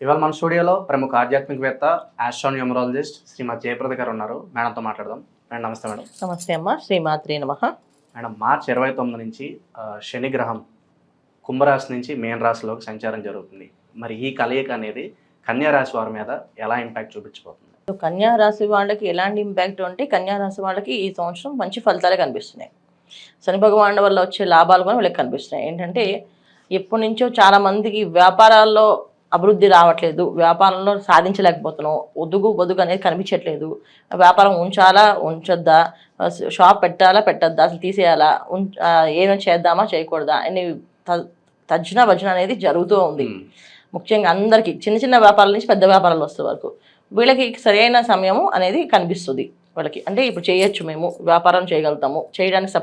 ఇవాళ మన స్టూడియోలో ప్రముఖ ఆధ్యాత్మికవేత్త ఆస్ట్రోన్యూమరాలజిస్ట్ శ్రీమతి జయప్రద గారు ఉన్నారు. మేడంతో మాట్లాడదాం. మేడం నమస్తే. మేడం నమస్తే అమ్మ. శ్రీమాత్రే నమః. మేడం మార్చి 29 నుంచి శని గ్రహం కుంభరాశి నుంచి మీన రాశిలోకి సంచారం జరుగుతుంది. మరి ఈ కలయిక అనేది కన్యా రాశి వారి మీద ఎలా ఇంపాక్ట్ చూపించబోతుంది? కన్యా రాశి వాళ్ళకి ఎలాంటి ఇంపాక్ట్ అంటే, కన్యా రాశి వాళ్ళకి ఈ సంవత్సరం మంచి ఫలితాలే కనిపిస్తున్నాయి. శని భగవానుడి వల్ల వచ్చే లాభాలు కూడా వీళ్ళకి కనిపిస్తున్నాయి. ఏంటంటే ఎప్పటి నుంచో చాలా మందికి వ్యాపారాల్లో అభివృద్ధి రావట్లేదు, వ్యాపారంలో సాధించలేకపోతున్నాం, బొదుగు అనేది కనిపించట్లేదు, వ్యాపారం ఉంచాలా ఉంచొద్దా, షాప్ పెట్టాలా పెట్టద్దా, అసలు తీసేయాలా, ఏమైనా చేద్దామా చేయకూడదా అని తర్జన భజన అనేది జరుగుతూ ఉంది. ముఖ్యంగా అందరికీ చిన్న చిన్న వ్యాపారాల నుంచి పెద్ద వ్యాపారాలు వస్తే వరకు వీళ్ళకి సరైన సమయము అనేది కనిపిస్తుంది. వాళ్ళకి అంటే ఇప్పుడు చేయొచ్చు, మేము వ్యాపారం చేయగలుగుతాము, చేయడానికి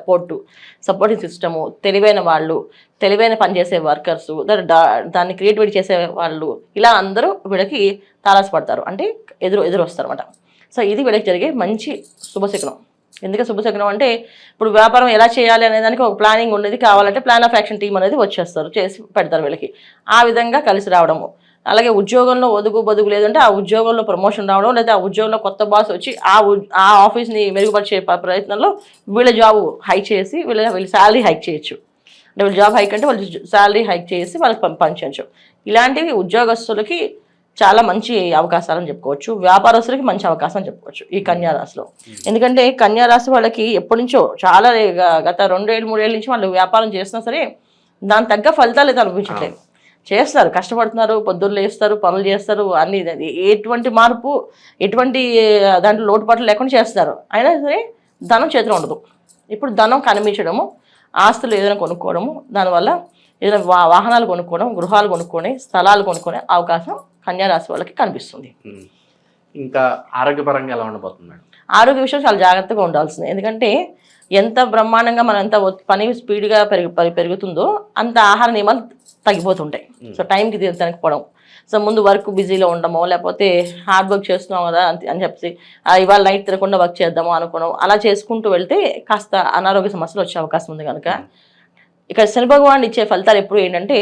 సపోర్టింగ్ సిస్టము, తెలివైన వాళ్ళు, తెలివైన పనిచేసే వర్కర్సు, దాన్ని క్రియేటివిటీ చేసే వాళ్ళు, ఇలా అందరూ వీళ్ళకి తారసపడతారు, అంటే ఎదురు వస్తారు అనమాట. సో ఇది వీళ్ళకి జరిగే మంచి శుభశకునం. ఎందుకంటే శుభశకునం అంటే ఇప్పుడు వ్యాపారం ఎలా చేయాలి అనే దానికి ఒక ప్లానింగ్ ఉండేది, కావాలంటే ప్లాన్ ఆఫ్ యాక్షన్ టీం అనేది వచ్చేస్తారు, చేసి పెడతారు వీళ్ళకి. ఆ విధంగా కలిసి రావడము. అలాగే ఉద్యోగంలో బొదుగు లేదంటే ఆ ఉద్యోగంలో ప్రమోషన్ రావడం, లేదా ఆ ఉద్యోగంలో కొత్త బాస్ వచ్చి ఆ ఆఫీస్ని మెరుగుపరిచే ప్రయత్నంలో వీళ్ళ జాబ్ హైక్ చేసి వీళ్ళ శాలరీ హైక్ చేయొచ్చు. అంటే వీళ్ళ జాబ్ హైక్ అంటే వాళ్ళు శాలరీ హైక్ చేసి వాళ్ళకి పంపించవచ్చు. ఇలాంటివి ఉద్యోగస్తులకి చాలా మంచి అవకాశాలని చెప్పుకోవచ్చు, వ్యాపారస్తులకి మంచి అవకాశం అని చెప్పుకోవచ్చు ఈ కన్యా రాశిలో. ఎందుకంటే కన్యా రాశి వాళ్ళకి ఎప్పటి నుంచో చాలా గత 2-3 ఏళ్ళ నుంచి వాళ్ళు వ్యాపారం చేస్తున్నా సరే దాని తగ్గ ఫలితాలు అయితే అనిపించట్లేదు. చేస్తారు, కష్టపడుతున్నారు, పొద్దున్న లేస్తారు, పనులు చేస్తారు, అన్ని ఎటువంటి మార్పు, ఎటువంటి దాంట్లో లోటుపాట్లు లేకుండా చేస్తారు. అయినా సరే ధనం చేతిలో ఉండదు. ఇప్పుడు ధనం కనిపించడము, ఆస్తులు ఏదైనా కొనుక్కోవడము, దానివల్ల ఏదైనా వాహనాలు కొనుక్కోవడం, గృహాలు కొనుక్కొని, స్థలాలు కొనుక్కునే అవకాశం కన్యా రాశి వాళ్ళకి కనిపిస్తుంది. ఇంకా ఆరోగ్యపరంగా ఎలా ఉండబోతుంది మేడం? ఆరోగ్య విషయం చాలా జాగ్రత్తగా ఉండాల్సింది. ఎందుకంటే ఎంత బ్రహ్మాండంగా మనం ఎంత పని స్పీడ్గా పెరుగుతుందో అంత ఆహార నియమాలు తగ్గిపోతుంటాయి. సో టైంకి తినకపోవడం, సో ముందు వర్క్ బిజీలో ఉండమో, లేకపోతే హార్డ్ వర్క్ చేస్తున్నాం కదా అని చెప్పి ఇవాళ నైట్ తినకుండా వర్క్ చేద్దామో అనుకోవడం, అలా చేసుకుంటూ వెళ్తే కాస్త అనారోగ్య సమస్యలు వచ్చే అవకాశం ఉంది. కనుక ఇక్కడ శని భగవాన్ ఇచ్చే ఫలితాలు ఎప్పుడు ఏంటంటే,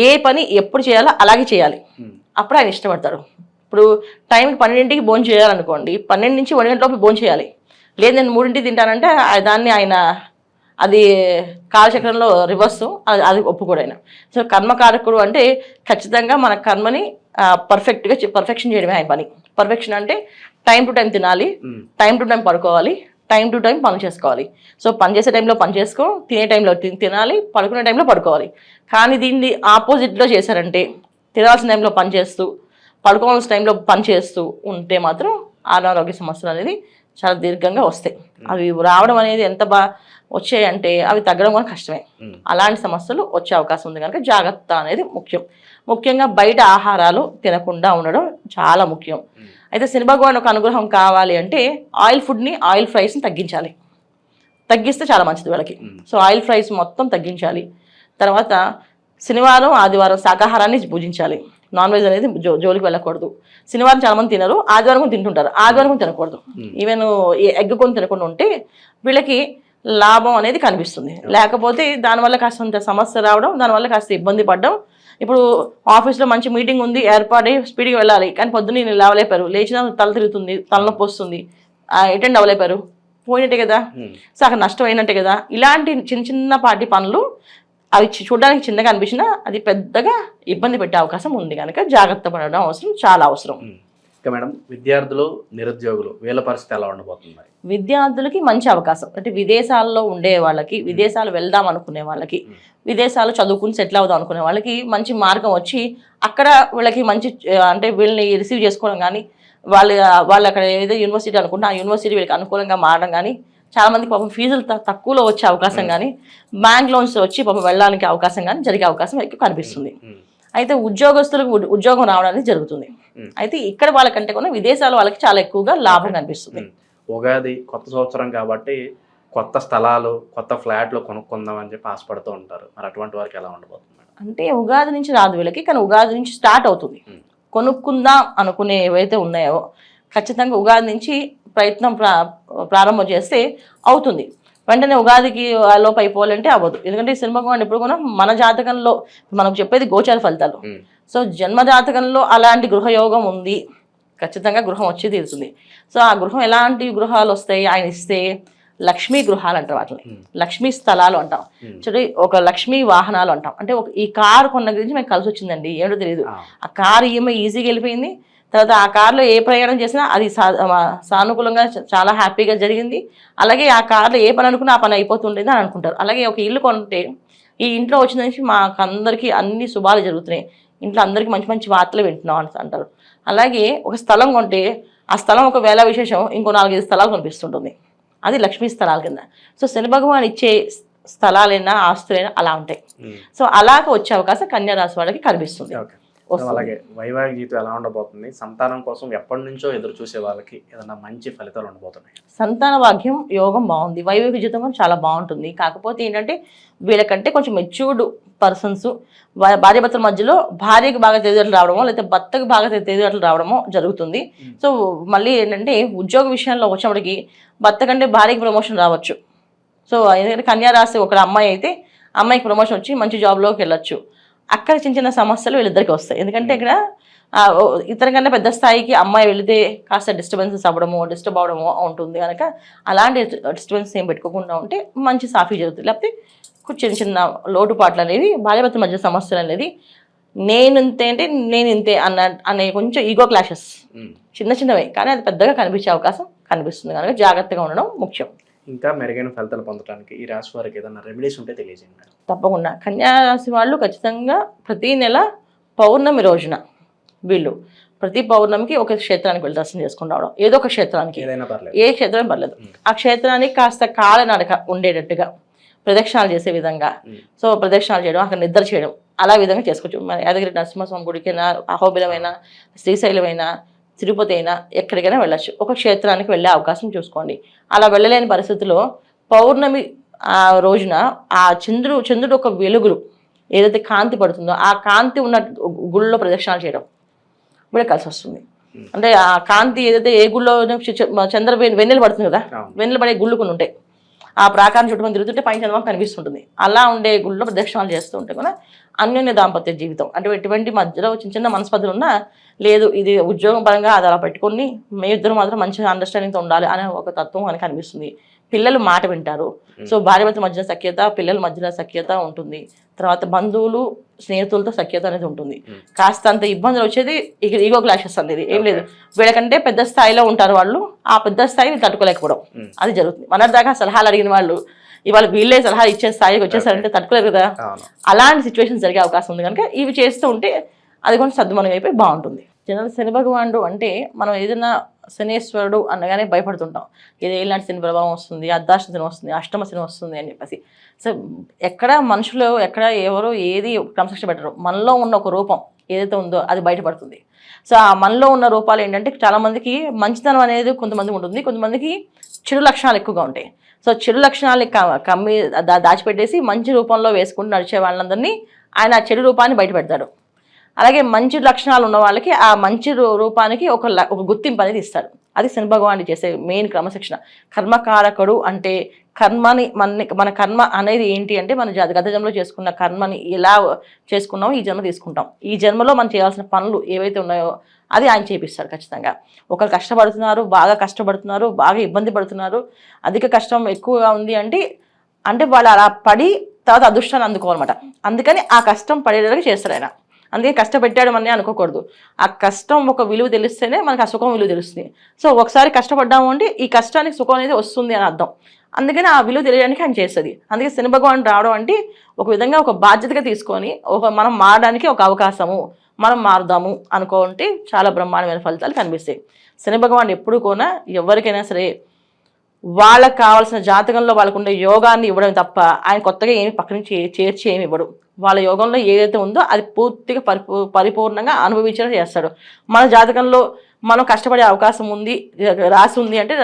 ఏ పని ఎప్పుడు చేయాలో అలాగే చేయాలి, అప్పుడు ఆయన ఇష్టపడతారు. ఇప్పుడు టైంకి 12ంటికి భోజనం చేయాలనుకోండి, 12 నుంచి 1 గంట లోపు భోజనం చేయాలి. లేదు నేను 3ంటికి తింటానంటే దాన్ని ఆయన అది కాలచక్రంలో రివర్సు, అది ఒప్పుకోడు ఆయన. సో కర్మకారకుడు అంటే ఖచ్చితంగా మన కర్మని పర్ఫెక్షన్ చేయడమే ఆయన పని. పర్ఫెక్షన్ అంటే టైం టు టైం తినాలి, టైం టు టైం పడుకోవాలి, టైం టు టైం పనులు చేసుకోవాలి. సో పని చేసే టైంలో పని చేసుకో, తినే టైంలో తినాలి, పడుకునే టైంలో పడుకోవాలి. కానీ దీన్ని ఆపోజిట్లో చేశారంటే తినాల్సిన టైంలో పని చేస్తూ, పడుకోవాల్సిన టైంలో పని చేస్తూ ఉంటే మాత్రం అనారోగ్య సమస్యలు అనేది చాలా దీర్ఘంగా వస్తాయి. అవి రావడం అనేది ఎంత వచ్చాయంటే అవి తగ్గడం కూడా కష్టమే. అలాంటి సమస్యలు వచ్చే అవకాశం ఉంది. కనుక జాగ్రత్త అనేది ముఖ్యంగా బయట ఆహారాలు తినకుండా ఉండడం చాలా ముఖ్యం. అయితే శని భగవాన్ ఒక అనుగ్రహం కావాలి అంటే ఆయిల్ ఫ్రైస్ని తగ్గిస్తే చాలా మంచిది వాళ్ళకి. సో ఆయిల్ ఫ్రైస్ మొత్తం తగ్గించాలి. తర్వాత శనివారం ఆదివారం శాకాహారాన్ని పూజించాలి. నాన్ వెజ్ అనేది జోలికి వెళ్ళకూడదు. శనివారం చాలా మంది తినరు, ఆదివారం కూడా తింటుంటారు, ఆదివారం కూడా తినకూడదు. ఈవెన్ ఎగ్ కొని తినకుండా ఉంటే వీళ్ళకి లాభం అనేది కనిపిస్తుంది. లేకపోతే దానివల్ల కాస్త సమస్య రావడం, దానివల్ల కాస్త ఇబ్బంది పడడం. ఇప్పుడు ఆఫీస్లో మంచి మీటింగ్ ఉంది, ఏర్పాటై స్పీడ్గా వెళ్ళాలి, కానీ పొద్దున్న నేను లేవలేపారు, లేచిన తల తిరుగుతుంది, తలనొప్పి వస్తుంది, అటెండ్ అవ్వలేపారు, పోయినట్టే కదా, సో అక్కడ నష్టం అయినట్టే కదా. ఇలాంటి చిన్నపాటి పనులు అవి చూడడానికి చిన్నగా అనిపించినా అది పెద్దగా ఇబ్బంది పెట్టే అవకాశం ఉంది. కనుక జాగ్రత్త పడడం చాలా అవసరం. ఇంకా మేడం విద్యార్థులు, నిరుద్యోగులు వీళ్ళ పరిస్థితి ఎలా ఉండబోతుంది? విద్యార్థులకి మంచి అవకాశం. అంటే విదేశాల్లో ఉండే వాళ్ళకి, విదేశాలు వెళ్దాం అనుకునే వాళ్ళకి, విదేశాలు చదువుకుని సెటిల్ అవుదాం అనుకునే వాళ్ళకి మంచి మార్గం వచ్చి అక్కడ వీళ్ళకి మంచి, అంటే వీళ్ళని రిసీవ్ చేసుకోవడం కానీ, వాళ్ళు అక్కడ ఏదో యూనివర్సిటీ అనుకుంటే ఆ యూనివర్సిటీ వీళ్ళకి అనుకూలంగా మారడం కానీ, చాలా మందికి పాపం ఫీజులు తక్కువలో వచ్చే అవకాశం కానీ, బ్యాంక్ లోన్స్ వచ్చి పాపం వెళ్ళడానికి అవకాశం కానీ జరిగే అవకాశం ఎక్కువ కనిపిస్తుంది. అయితే ఉద్యోగస్తులకు ఉద్యోగం రావడం అనేది జరుగుతుంది. అయితే ఇక్కడ వాళ్ళకంటే కూడా విదేశాల వాళ్ళకి చాలా ఎక్కువగా లాభం కనిపిస్తుంది. ఉగాది కొత్త సంవత్సరం కాబట్టి కొత్త స్థలాలు, కొత్త ఫ్లాట్లు కొనుక్కుందాం అని చెప్పి ఆశపడుతూ ఉంటారు. మరి అటువంటి వారికి ఎలా ఉండబోతుంది? అంటే ఉగాది నుంచి రాదు వీళ్ళకి, కానీ ఉగాది నుంచి స్టార్ట్ అవుతుంది. కొనుక్కుందాం అనుకునే ఏవైతే ఉన్నాయో ఖచ్చితంగా ఉగాది నుంచి ప్రయత్నం ప్రారంభం చేస్తే అవుతుంది. వెంటనే ఉగాదికి లోపు అయిపోవాలంటే అవ్వదు. ఎందుకంటే శని భగవాన్ ఎప్పుడు కూడా మన జాతకంలో మనకు చెప్పేది గోచార ఫలితాలు. సో జన్మజాతకంలో అలాంటి గృహయోగం ఉంది, ఖచ్చితంగా గృహం వచ్చి తీరుతుంది. సో ఆ గృహం ఎలాంటి గృహాలు వస్తాయి ఆయన ఇస్తే? లక్ష్మీ గృహాలు అంటారు వాటిని, లక్ష్మీ స్థలాలు అంటాం. చూడండి, ఒక లక్ష్మీ వాహనాలు అంటాం. అంటే ఒక ఈ కారు కొన్న గురించి మీకు కలిసి వచ్చిందండి, ఏమిటో తెలియదు. ఆ కారు ఈఎంఐ ఈజీగా వెళ్ళిపోయింది. తర్వాత ఆ కారులో ఏ ప్రయాణం చేసినా అది సానుకూలంగా చాలా హ్యాపీగా జరిగింది. అలాగే ఆ కార్లో ఏ పని అనుకున్నా ఆ పని అయిపోతుండేది అని అనుకుంటారు. అలాగే ఒక ఇల్లు కొంటే ఈ ఇంట్లో వచ్చిన నుంచి మాకు అందరికీ అన్ని శుభాలు జరుగుతున్నాయి, ఇంట్లో అందరికీ మంచి మంచి వార్తలు వింటున్నాం అని అంటారు. అలాగే ఒక స్థలం కొంటే ఆ స్థలం ఒక వేళ విశేషం ఇంకో 4-5 స్థలాలు కనిపిస్తుంటుంది, అది లక్ష్మీ స్థలాల కింద. సో శని భగవాన్ ఇచ్చే స్థలాలైనా ఆస్తులైనా అలా ఉంటాయి. సో అలాగ వచ్చే అవకాశం కన్యా రాశి వాళ్ళకి కనిపిస్తుంది. అలాగే వైవాహిక జీవితం ఎలా ఉండబోతుంది? సంతానం కోసం ఎప్పటి నుంచో ఎదురు చూసే వాళ్ళకి ఏదైనా మంచి ఫలితాలు ఉండబోతున్నాయి? సంతాన భాగ్యం యోగం బాగుంది, వైవాహిక జీవితం కూడా చాలా బాగుంటుంది. కాకపోతే ఏంటంటే వీళ్ళకంటే కొంచెం మెచ్యూర్డ్ పర్సన్స్ భార్యాభర్తల మధ్యలో భార్యకు బాగా తెలివితేటలు రావడమో లేకపోతే భర్తకు బాగా తెలివితేటలు రావడమో జరుగుతుంది. సో మళ్ళీ ఏంటంటే ఉద్యోగ విషయంలో వచ్చినప్పటికీ భర్త కంటే భార్యకి ప్రమోషన్ రావచ్చు. సో ఎందుకంటే కన్యా రాశి ఒక అమ్మాయి అయితే అమ్మాయికి ప్రమోషన్ వచ్చి మంచి జాబ్లోకి వెళ్ళొచ్చు. అక్కడ చిన్న చిన్న సమస్యలు వీళ్ళిద్దరికి వస్తాయి. ఎందుకంటే ఇక్కడ ఇతర పెద్ద స్థాయికి అమ్మాయి వెళితే కాస్త డిస్టర్బ్ అవడమో ఉంటుంది కనుక అలాంటి డిస్టర్బెన్స్ ఏం పెట్టుకోకుండా ఉంటే మంచి సాఫీ జరుగుతుంది. లేకపోతే చిన్న చిన్న లోటుపాట్లు అనేవి భార్యాభర్తల మధ్య సమస్యలు అనేది నేను ఇంతే అంటే నేను ఇంతే అనే కొంచెం ఈగో క్లాషెస్ చిన్న చిన్నవే, కానీ అది పెద్దగా కనిపించే అవకాశం కనిపిస్తుంది కనుక జాగ్రత్తగా ఉండడం ముఖ్యం. ఇంకా మెరుగైన ఫలితాలు పొందడానికి ఈ రాశి వారికి ఏదైనా రెమెడీస్ ఉంటే తెలియజేయండి. తప్పకుండా. కన్యా రాశి వాళ్ళు ఖచ్చితంగా ప్రతి నెల పౌర్ణమి రోజున వీళ్ళు ప్రతి పౌర్ణమికి ఒక క్షేత్రానికి వెళ్ళి దర్శనం చేసుకుని రావడం, ఏదో ఒక క్షేత్రానికి, ఏ క్షేత్రం పర్లేదు, ఆ క్షేత్రానికి కాస్త కాలనడక ఉండేటట్టుగా ప్రదక్షిణాలు చేసే విధంగా, సో ప్రదక్షిణాలు చేయడం, అక్కడ నిద్ర చేయడం, అలా విధంగా చేసుకోవచ్చు. మన యాదగిరి నరసింహస్వామి గుడికైనా, అహోబిలమైనా, శ్రీశైలమైనా, తిరుపతి అయినా ఎక్కడికైనా వెళ్ళచ్చు. ఒక క్షేత్రానికి వెళ్ళే అవకాశం చూసుకోండి. అలా వెళ్ళలేని పరిస్థితిలో పౌర్ణమి ఆ రోజున ఆ చంద్రుడు ఒక వెలుగులు ఏదైతే కాంతి పడుతుందో ఆ కాంతి ఉన్న గుళ్ళో ప్రదక్షిణాలు చేయడం కూడా కలిసి వస్తుంది. అంటే ఆ కాంతి ఏదైతే ఏ గుళ్ళో వెన్నెలు పడుతుంది కదా, వెన్నెలు పడే గుళ్ళు కొన్ని ఉంటాయి, ఆ ప్రాకారం చుట్టూ మనం తిరుగుతుంటే పైన చంద్రమా కనిపిస్తుంటుంది. అలా ఉండే గుళ్ళో ప్రదక్షిణాలు చేస్తూ ఉంటే కూడా అన్యోన్య దాంపత్య జీవితం అంటే ఎటువంటి మధ్యలో చిన్న చిన్న మనస్పర్ధలు ఉన్నా లేదు, ఇది ఉద్యోగం పరంగా అది అలా పెట్టుకొని మీ ఇద్దరు మాత్రం మంచిగా అండర్స్టాండింగ్తో ఉండాలి అనే ఒక తత్వం మనకు అనిపిస్తుంది. పిల్లలు మాట వింటారు. సో భార్యాభర్తల మధ్యన సఖ్యత, పిల్లల మధ్యన సఖ్యత ఉంటుంది. తర్వాత బంధువులు స్నేహితులతో సఖ్యత అనేది ఉంటుంది. కాస్త అంత ఇబ్బందులు వచ్చేది ఈగో క్లాషెస్ అనేది ఏం లేదు. వీళ్ళకంటే పెద్ద స్థాయిలో ఉంటారు వాళ్ళు, ఆ పెద్ద స్థాయి తట్టుకోలేకపోవడం అది జరుగుతుంది. మన దాకా సలహాలు అడిగిన వాళ్ళు ఇవాళ వీళ్ళే సలహా ఇచ్చే స్థాయికి వచ్చేసారంటే తట్టుకోలేరు కదా. అలాంటి సిచ్యువేషన్స్ జరిగే అవకాశం ఉంది కనుక ఇవి చేస్తూ ఉంటే అది కొంచెం సద్దుమణం అయిపోయి బాగుంటుంది. జనరల్ శని భగవానుడు అంటే మనం ఏదైనా శనేశ్వరుడు అనగానే భయపడుతుంటాం, ఇది ఇలాంటి శని ప్రభావం వస్తుంది, అర్ధాష్ట శని వస్తుంది, అష్టమ శని వస్తుంది అని చెప్పేసి. సో ఎక్కడ మనుషులు ఎక్కడ ఎవరు ఏది క్రమశిక్షణ పెట్టరు, మనలో ఉన్న ఒక రూపం ఏదైతే ఉందో అది బయటపడుతుంది. సో ఆ మనలో ఉన్న రూపాలు ఏంటంటే చాలామందికి మంచితనం అనేది కొంతమందికి ఉంటుంది, కొంతమందికి చెడు లక్షణాలు ఎక్కువగా ఉంటాయి. సో చెడు లక్షణాలు కమ్మి దాచిపెట్టేసి మంచి రూపంలో వేసుకుంటూ నడిచే వాళ్ళందరినీ ఆయన ఆ చెడు రూపాన్ని బయటపెడతాడు. అలాగే మంచి లక్షణాలు ఉన్న వాళ్ళకి ఆ మంచి రూపానికి ఒక గుర్తింపు అనేది ఇస్తాడు. అది శని భగవానుడు చేసే మెయిన్ క్రమశిక్షణ. కర్మకారకుడు అంటే కర్మని మన కర్మ అనేది ఏంటి అంటే మన గత జన్మలో చేసుకున్న కర్మని ఎలా చేసుకున్నామో ఈ జన్మ తీసుకుంటాం. ఈ జన్మలో మనం చేయాల్సిన పనులు ఏవైతే ఉన్నాయో అది ఆయన చేపిస్తాడు ఖచ్చితంగా. ఒకరు కష్టపడుతున్నారు, బాగా ఇబ్బంది పడుతున్నారు, అధిక కష్టం ఎక్కువగా ఉంది అంటే వాళ్ళు అలా పడి తర్వాత అదృష్టాన్ని అందుకోవాలన్నమాట. అందుకని ఆ కష్టం పడేలాగా చేస్తాడు ఆయన. అందుకే కష్టపెట్టాడు అని అనుకోకూడదు. ఆ కష్టం ఒక విలువ తెలిస్తేనే మనకు ఆ సుఖం విలువ తెలుస్తుంది. సో ఒకసారి కష్టపడ్డాము అంటే ఈ కష్టానికి సుఖం అనేది వస్తుంది అని అర్థం. అందుకని ఆ విలువ తెలియడానికి ఆయన చేస్తుంది. అందుకే శని భగవానుడు రావడం అంటే ఒక విధంగా ఒక బాధ్యతగా తీసుకొని మనం మారడానికి ఒక అవకాశము, మనం మారుదాము అనుకుంటే చాలా బ్రహ్మాండమైన ఫలితాలు కనిపిస్తాయి. శని భగవానుడు ఎప్పుడు కూడా ఎవరికైనా సరే వాళ్ళకి కావాల్సిన జాతకంలో వాళ్ళకు ఉండే యోగాన్ని ఇవ్వడం తప్ప ఆయన కొత్తగా ఏమి పక్క నుంచి చేర్చి ఏమి ఇవ్వడు. వాళ్ళ యోగంలో ఏదైతే ఉందో అది పూర్తిగా పరిపూర్ణంగా అనుభవించడం చేస్తాడు. మన జాతకంలో మనం కష్టపడే అవకాశం ఉంది, రాసి ఉంది అంటే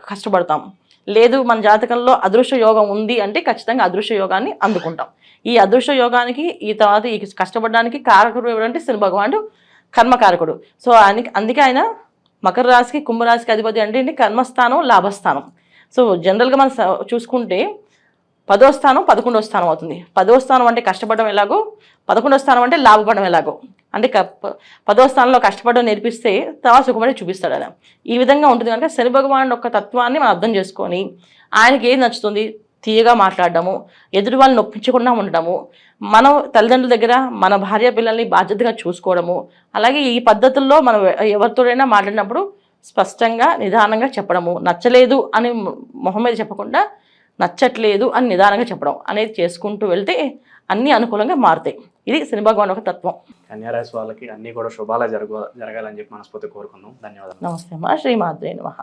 కష్టపడతాం. లేదు మన జాతకంలో అదృష్ట యోగం ఉంది అంటే ఖచ్చితంగా అదృష్ట యోగాన్ని అందుకుంటాం. ఈ అదృష్ట యోగానికి ఈ తర్వాత ఈ కష్టపడడానికి కారకుడు ఎవరంటే శని భగవానుడు కర్మకారకుడు. సో అందుకే ఆయన మకర రాశికి కుంభరాశికి అధిపతి అంటే కర్మస్థానం, లాభస్థానం. సో జనరల్గా మనం చూసుకుంటే 10వ స్థానం 11వ స్థానం అవుతుంది. 10వ స్థానం అంటే కష్టపడడం ఎలాగో, 11వ స్థానం అంటే లాభపడడం ఎలాగో. అంటే 10వ స్థానంలో కష్టపడడం నేర్పిస్తే తర్వాత సుఖపడి చూపిస్తాడు ఆయన. ఈ విధంగా ఉంటుంది కనుక శని భగవానుడు యొక్క తత్వాన్ని మనం అర్థం చేసుకొని ఆయనకి ఏది నచ్చుతుంది తీయగా మాట్లాడడము, ఎదుటి వాళ్ళని నొప్పించకుండా ఉండడము, మనం తల్లిదండ్రుల దగ్గర మన భార్య పిల్లల్ని బాధ్యతగా చూసుకోవడము, అలాగే ఈ పద్ధతుల్లో మనం ఎవరితోనైనా మాట్లాడినప్పుడు స్పష్టంగా నిదానంగా చెప్పడము, నచ్చలేదు అని మొహం మీద చెప్పకుండా నచ్చట్లేదు అని నిదానంగా చెప్పడం అనేది చేసుకుంటూ వెళ్తే అన్నీ అనుకూలంగా మారుతాయి. ఇది శని భగవాన్ ఒక తత్వం. కన్యారాశి వాళ్ళకి అన్నీ కూడా శుభాలే జరగాలని చెప్పి మనస్ఫూర్తి కోరుకుందాం. ధన్యవాదాలు. నమస్తే అమ్మా. శ్రీమాత్రే నమః.